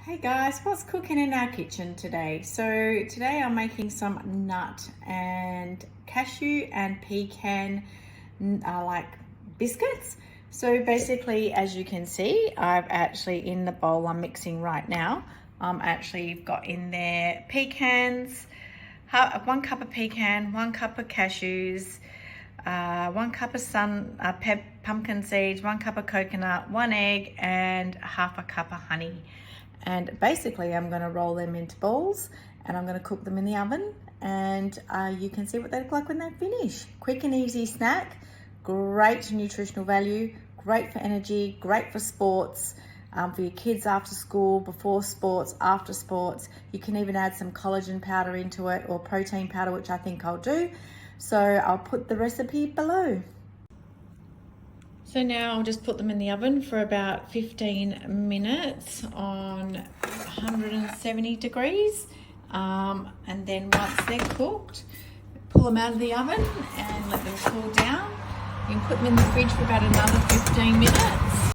Hey guys, what's cooking in our kitchen today? So today I'm making some nut and cashew and pecan like biscuits. So basically, as you can see, I've actually in the bowl I'm mixing right now, actually got in there pecans, 1 cup of pecan, 1 cup of cashews, 1 cup of pumpkin seeds, 1 cup of coconut, 1 egg, and half a cup of honey. And basically I'm going to roll them into balls and I'm going to cook them in the oven, and you can see what they look like when they finish. Quick and easy snack, great nutritional value, great for energy, great for sports, for your kids after school, before sports, after sports. You can even add some collagen powder into it or protein powder, which I think I'll do. So I'll put the recipe below. So now I'll just put them in the oven for about 15 minutes on 170 degrees. And then once they're cooked, pull them out of the oven and let them cool down. You can put them in the fridge for about another 15 minutes.